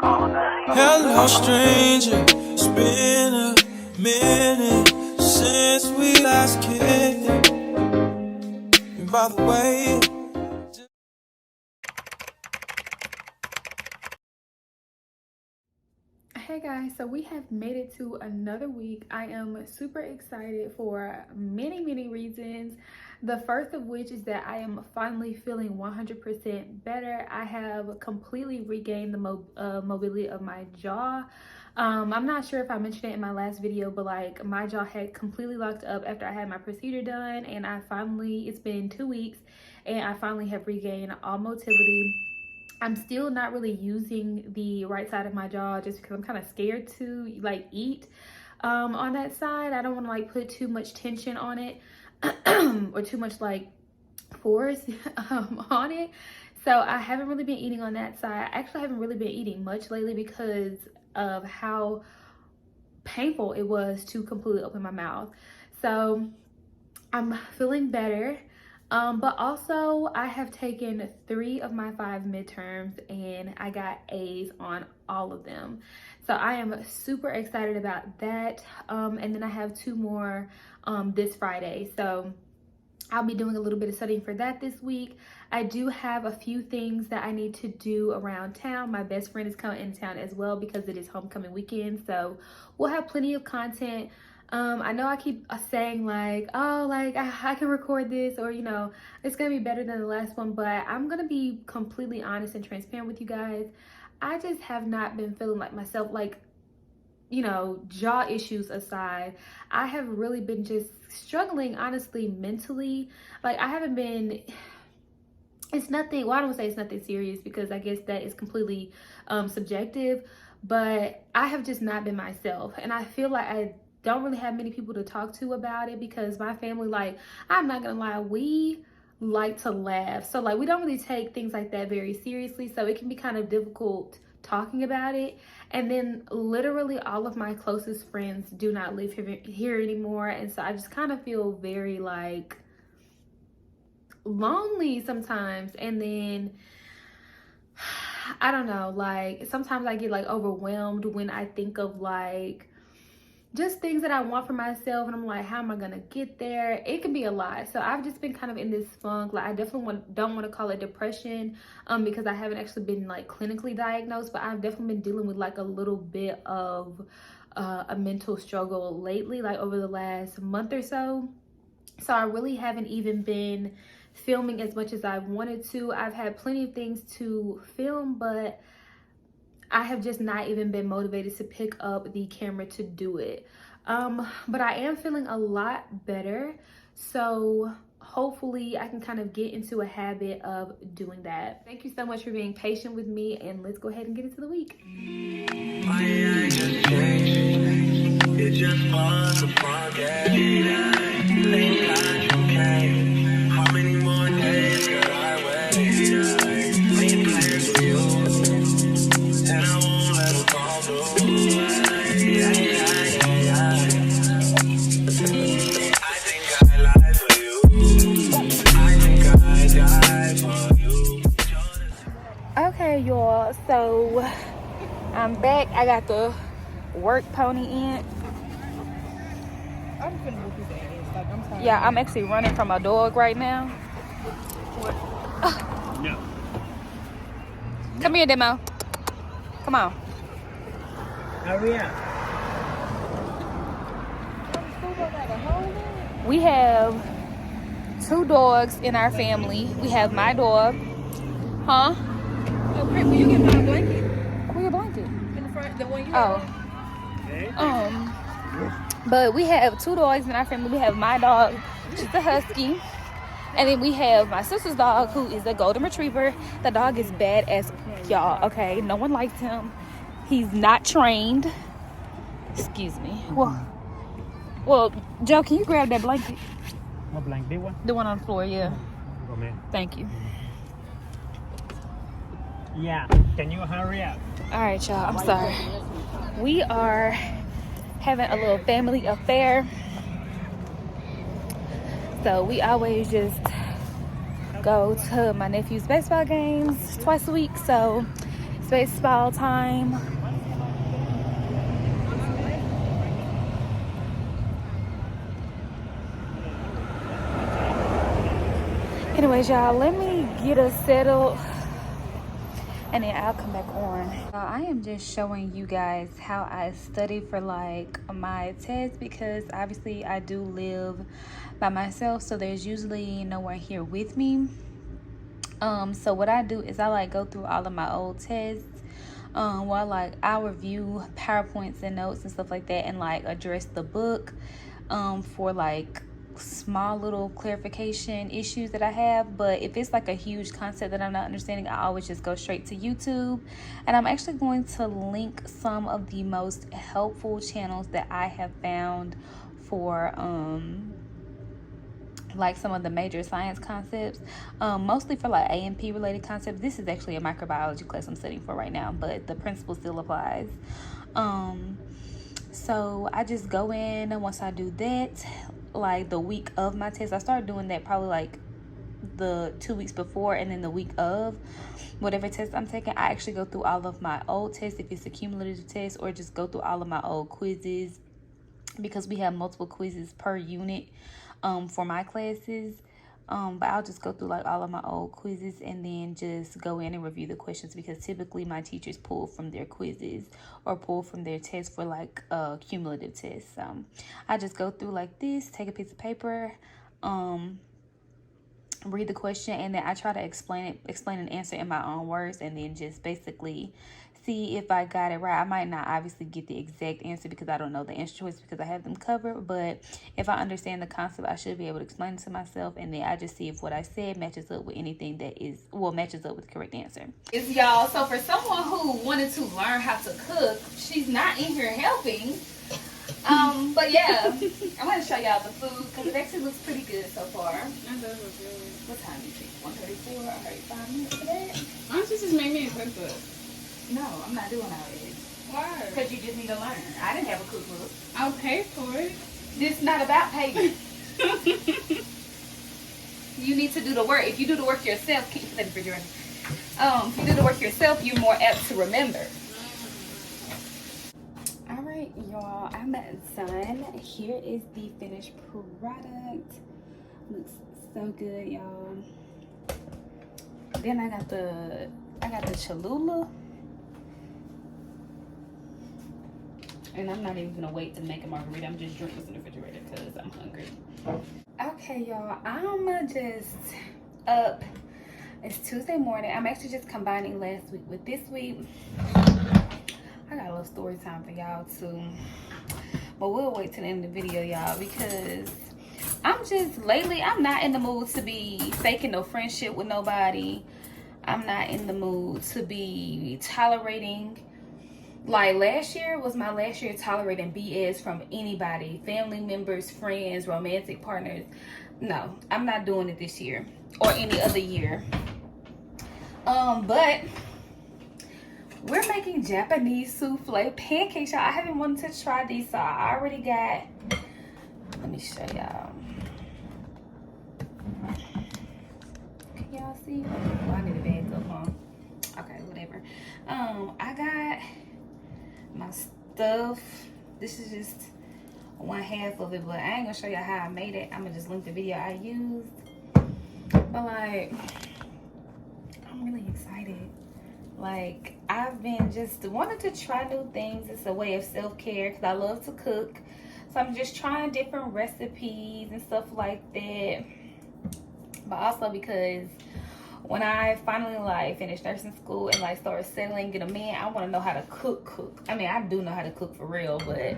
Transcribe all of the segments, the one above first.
Hello, stranger. It's been a minute since we last kicked it. And by the way, hey guys, so we have made it to another week. I am super excited for many reasons. The first of which is that I am finally feeling 100% better. I have completely regained the mobility of my jaw. I'm not sure if I mentioned it in my last video, but like my jaw had completely locked up after I had my procedure done, and it's been 2 weeks and I finally have regained all motility. I'm still not really using the right side of my jaw just because I'm kind of scared to like eat on that side. I don't want to like put too much tension on it or too much like force on it. So I haven't really been eating on that side. I actually haven't really been eating much lately because of how painful it was to completely open my mouth. So I'm feeling better. But also I have taken 3 of my 5 midterms and I got A's on all of them. So I am super excited about that. And then I have 2 more this Friday. So I'll be doing a little bit of studying for that this week. I do have a few things that I need to do around town. My best friend is coming into town as well because it is homecoming weekend. So we'll have plenty of content. I know I keep saying like, oh, like I can record this, or you know, it's gonna be better than the last one, but I'm gonna be completely honest and transparent with you guys. I just have not been feeling like myself. Like, you know, jaw issues aside, I have really been just struggling, honestly, mentally. Like I haven't been, it's nothing, well, I don't say it's nothing serious because I guess that is completely subjective, but I have just not been myself. And I feel like I don't really have many people to talk to about it because my family, like, I'm not gonna lie, we like to laugh. So like we don't really take things like that very seriously. So it can be kind of difficult talking about it. And then literally all of my closest friends do not live here anymore. And so I just kind of feel very like lonely sometimes. And then I don't know, like sometimes I get like overwhelmed when I think of like just things that I want for myself, and I'm like, how am I gonna get there? It can be a lot. So I've just been kind of in this funk. Like I definitely don't want to call it depression because I haven't actually been like clinically diagnosed, but I've definitely been dealing with like a little bit of a mental struggle lately, like over the last month or so. So I really haven't even been filming as much as I wanted to. I've had plenty of things to film, but I have just not even been motivated to pick up the camera to do it. But I am feeling a lot better. So hopefully I can kind of get into a habit of doing that. Thank you so much for being patient with me, and let's go ahead and get into the week. it just was a how many more days could I wait? Making plans with you, and I won't let it fall through. I think I lie for you. I think I die for you. Okay, y'all, so I'm back. I got the work pony in. I'm finna whoop his ass. Like, I'm tired. Yeah, I'm actually running from a dog right now. No. Come here, Demo. Come on. Hurry up. We have 2 dogs in our family. We have my dog. Huh? Oh, Chris, will you get my blanket? Where's your blanket? In the front, the one you Oh. have? But we have 2 dogs in our family. We have my dog, she's a husky. And then we have my sister's dog, who is a golden retriever. The dog is bad as y'all, okay? No one likes him. He's not trained. Excuse me. Well, Joe, can you grab that blanket? What blanket? This one? The one on the floor, yeah. Go, man. Thank you. Yeah. Can you hurry up? All right, y'all, I'm sorry. We are having a little family affair. So we always just go to my nephew's baseball games twice a week. So it's baseball time. Anyways, y'all, let me get us settled and then I'll come back on. I am just showing you guys how I study for like my test, because obviously I do live by myself, so there's usually no one here with me. So what I do is I like go through all of my old tests, while like I'll review PowerPoints and notes and stuff like that, and like address the book for like small little clarification issues that I have. But if it's like a huge concept that I'm not understanding, I always just go straight to YouTube, and I'm actually going to link some of the most helpful channels that I have found for like some of the major science concepts, mostly for like A&P related concepts. This is actually a microbiology class I'm studying for right now, but the principle still applies. So I just go in, and once I do that, like the week of my test, I start doing that probably like the 2 weeks before, and then the week of whatever test I'm taking, I actually go through all of my old tests if it's a cumulative test, or just go through all of my old quizzes, because we have multiple quizzes per unit for my classes. But I'll just go through like all of my old quizzes and then just go in and review the questions, because typically my teachers pull from their quizzes or pull from their tests for like cumulative tests. I just go through like this, take a piece of paper, read the question, and then I try to explain and answer in my own words, and then just basically see if I got it right. I might not obviously get the exact answer because I don't know the answer choice because I have them covered, but if I understand the concept, I should be able to explain it to myself, and then I just see if what I said matches up with anything that is, well, matches up with the correct answer. It's y'all, so for someone who wanted to learn how to cook, she's not in here helping. But yeah, I'm gonna show y'all the food because it actually looks pretty good so far. That does look good. What time is it? 1:34 or 35 minutes for that? Why don't you just make me a cookbook? No, I'm not doing all that. Why? Because you just need to learn. I didn't have a cookbook. I'll pay for it. This is not about payment. You need to do the work. If you do the work yourself, keep the refrigerator. If you do the work yourself, you're more apt to remember. All right, y'all, I'm done. Here is the finished product. Looks so good, y'all. Then I got the Cholula. And I'm not even gonna wait to make a margarita. I'm just drinking this in the refrigerator because I'm hungry. Okay, y'all, I'm just up. It's Tuesday morning. I'm actually just combining last week with this week. I got a little story time for y'all too, but we'll wait till the end of the video, y'all, because lately I'm not in the mood to be faking no friendship with nobody. I'm not in the mood to be tolerating. Like last year was my last year tolerating BS from anybody, family members, friends, romantic partners. No, I'm not doing it this year or any other year. But we're making Japanese souffle pancakes, y'all. I haven't wanted to try these, so I already got, let me show y'all. Can y'all see? Oh, I need a bag up, huh? Okay, whatever. I got my stuff. This is just one half of it, but I ain't gonna show y'all how I made it. I'm gonna just link the video I used. But like, I'm really excited. Like, I've been just wanting to try new things. It's a way of self-care because I love to cook. So I'm just trying different recipes and stuff like that. But also because when I finally like finish nursing school and like start settling, get a man, I want to know how to cook. I mean, I do know how to cook for real, but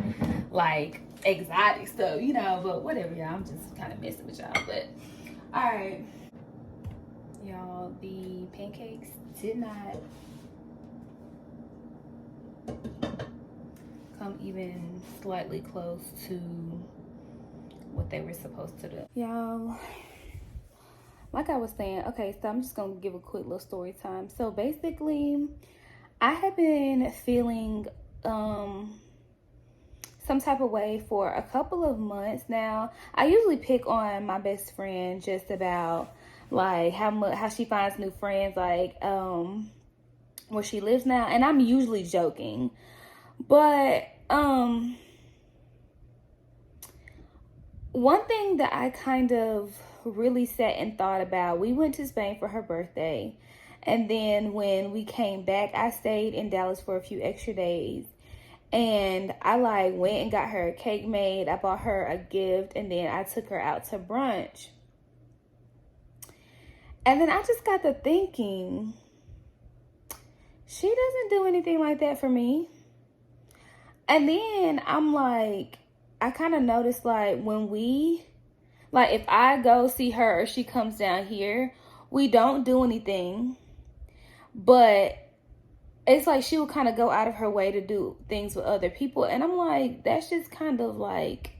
like exotic stuff, you know, but whatever, y'all. I'm just kind of messing with y'all. But all right, y'all, the pancakes did not come even slightly close to what they were supposed to do, y'all. Like I was saying, okay, so I'm just gonna give a quick little story time. So basically, I have been feeling some type of way for a couple of months now. I usually pick on my best friend just about like how she finds new friends. Like where she lives now, and I'm usually joking, but one thing that I kind of really sat and thought about, we went to Spain for her birthday, and then when we came back, I stayed in Dallas for a few extra days, and I like went and got her a cake made. I bought her a gift, and then I took her out to brunch. And then I just got to thinking, she doesn't do anything like that for me. And then I'm like, I kind of noticed, like, when we, like, if I go see her or she comes down here, we don't do anything. But it's like she will kind of go out of her way to do things with other people. And I'm like, that's just kind of, like,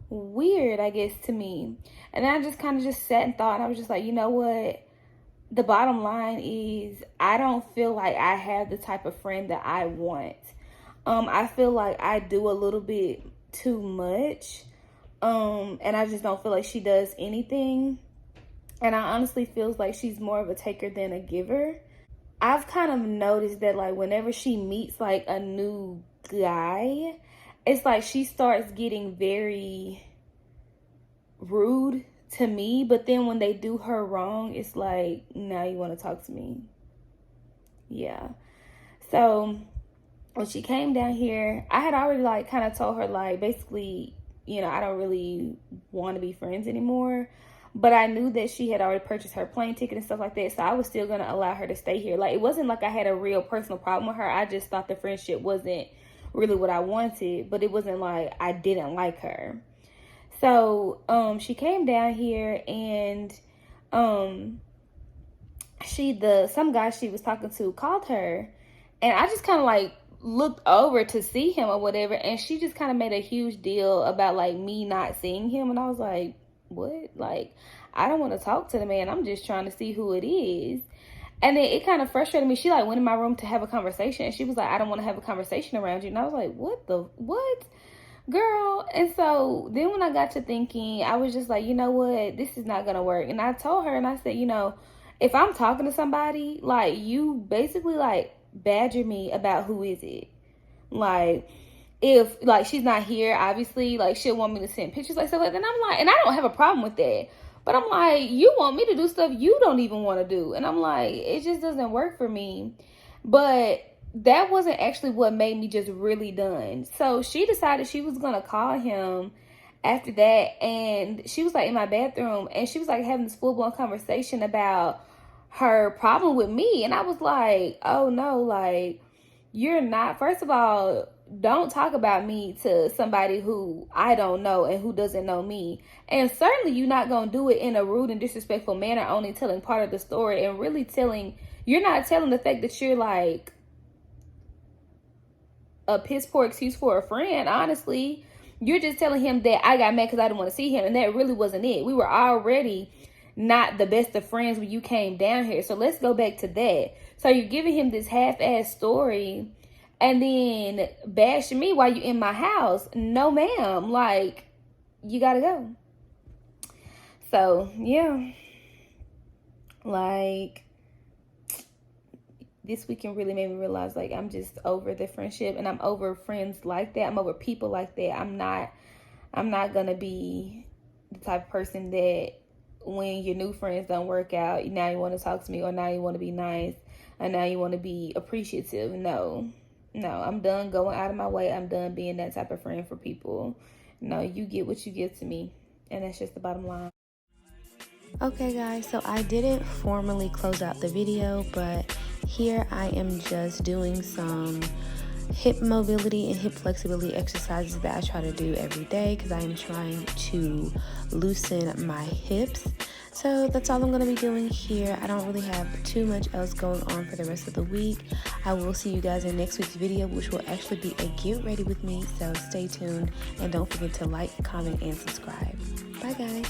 weird, I guess, to me. And then I just kind of just sat and thought, and I was just like, you know what? The bottom line is, I don't feel like I have the type of friend that I want. I feel like I do a little bit too much. And I just don't feel like she does anything. And I honestly feels like she's more of a taker than a giver. I've kind of noticed that, like, whenever she meets, like, a new guy, it's like she starts getting very rude to me, but then when they do her wrong, it's like, now you want to talk to me. Yeah. So when she came down here, I had already, like, kind of told her, like, basically, you know, I don't really want to be friends anymore. But I knew that she had already purchased her plane ticket and stuff like that, so I was still going to allow her to stay here. Like, it wasn't like I had a real personal problem with her. I just thought the friendship wasn't really what I wanted, but it wasn't like I didn't like her. So she came down here, and some guy she was talking to called her, and I just kind of like looked over to see him or whatever, and she just kind of made a huge deal about like me not seeing him, and I was like, what? Like, I don't want to talk to the man. I'm just trying to see who it is. And then it kind of frustrated me. She like went in my room to have a conversation, and she was like, I don't want to have a conversation around you. And I was like, what, girl? And so then when I got to thinking, I was just like, you know what, this is not gonna work. And I told her, and I said, you know, if I'm talking to somebody, like, you basically like badger me about who is it. Like, if like she's not here, obviously, like, she'll want me to send pictures, like, stuff like that. And I'm like, and I don't have a problem with that, but I'm like, you want me to do stuff you don't even want to do. And I'm like, it just doesn't work for me. But that wasn't actually what made me just really done. So she decided she was gonna call him after that, and she was like in my bathroom, and she was like having this full-blown conversation about her problem with me. And I was like, oh no, like, you're not, first of all, don't talk about me to somebody who I don't know and who doesn't know me. And certainly you're not going to do it in a rude and disrespectful manner, only telling part of the story and really you're not telling the fact that you're like a piss poor excuse for a friend. Honestly, you're just telling him that I got mad because I didn't want to see him. And that really wasn't it. We were already not the best of friends when you came down here. So let's go back to that. So you're giving him this half-ass story and then bashing me while you're in my house. No, ma'am. Like, you gotta go. So, yeah. Like, this weekend really made me realize, like, I'm just over the friendship, and I'm over friends like that. I'm over people like that. I'm not gonna be the type of person that when your new friends don't work out, now you want to talk to me, or now you want to be nice, and now you want to be appreciative. No, I'm done going out of my way. I'm done being that type of friend for people. No, you get what you give to me, and that's just the bottom line. Okay guys, so I didn't formally close out the video, but here I am just doing some hip mobility and hip flexibility exercises that I try to do every day because I am trying to loosen my hips. So that's all I'm going to be doing here. I don't really have too much else going on for the rest of the week. I will see you guys in next week's video, which will actually be a get ready with me. So stay tuned and don't forget to like, comment, and subscribe. Bye guys.